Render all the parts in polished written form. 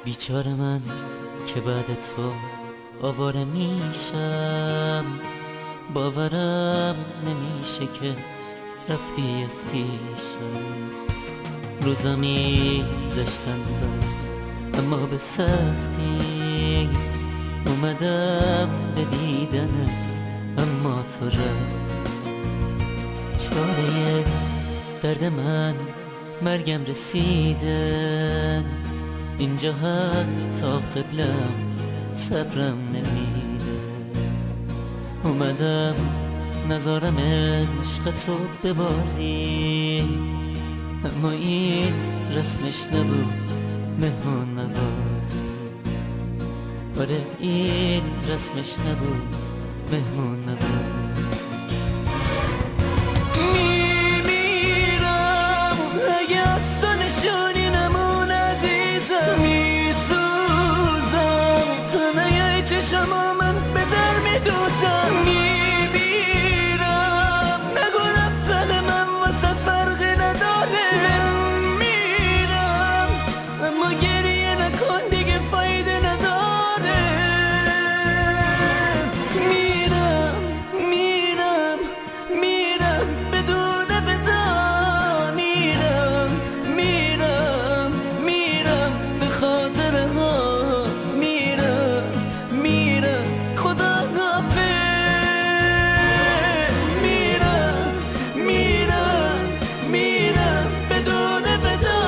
بیچاره من که بعد تو آواره میشم، باورم نمیشه که رفتی از پیشم. روزا میذاشتن بر اما به سختی اومدم به دیدنت، اما تو رفت. چاره درد من مرگم رسیده، اینجا حتی قبلم صبرم نمیده. اومدم نذارم عشق تو ببازی، اما این رسمش نبود مهمون نوازی. آره این رسمش نبود مهمون نوازی. میمیرم اگه از تو نشونی نمون عزیزم، میسوزم تو نیای چشم من به در میدوزم. میمیرم نگو رفتن من واسه فرقی نداره. میمیرم اما گریه نکن دیگه فایده نداره. میرم میرم میرم بدون ودا. میرم میرم میرم به خاطر ها. میرم میرم خدا حافظ. میرم میرم میرم بدون ودا.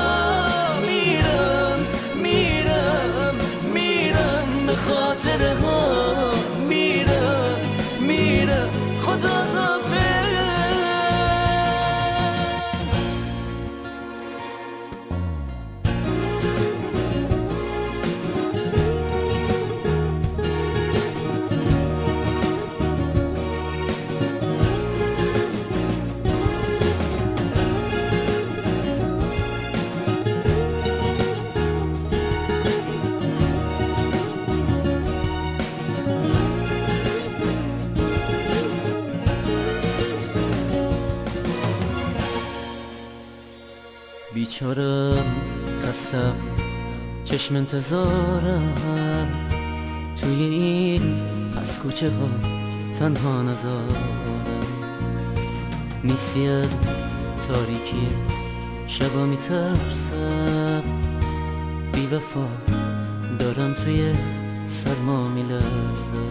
میرم میرم میرم به خاطر ها. میرم میرم خدا حافظ. بیچارم خستم چشم انتظارم، توی این پس کوچه ها تنها نزارم. نیستی از تاریکی شبا میترسم، بی وفا دارم توی سرما میلرزم.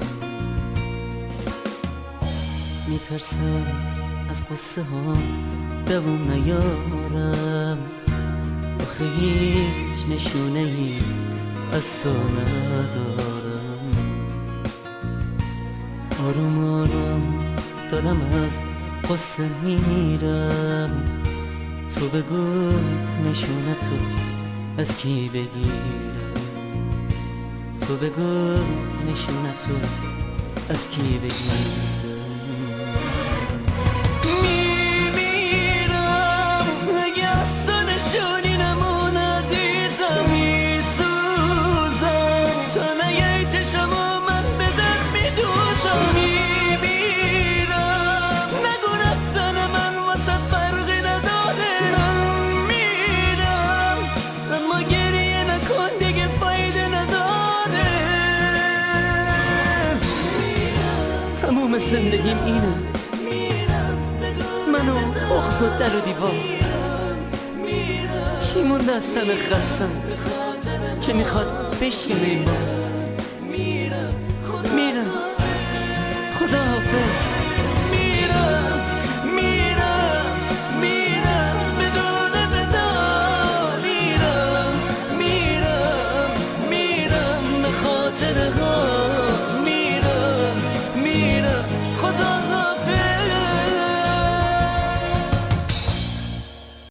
میترسم از قصه ها دوام نیارم، آخه هیچ نشونه ای از تو ندارم. آروم آروم دارم از قصه میرم، تو بگو نشونه تو از کی بگیرم. تو بگو نشونه تو از کی بگیرم. تموم زندگیم اینه، منو بغض و در و دیوار. چی مونده از سن خستم که میخواد بشکنه این بار. میرم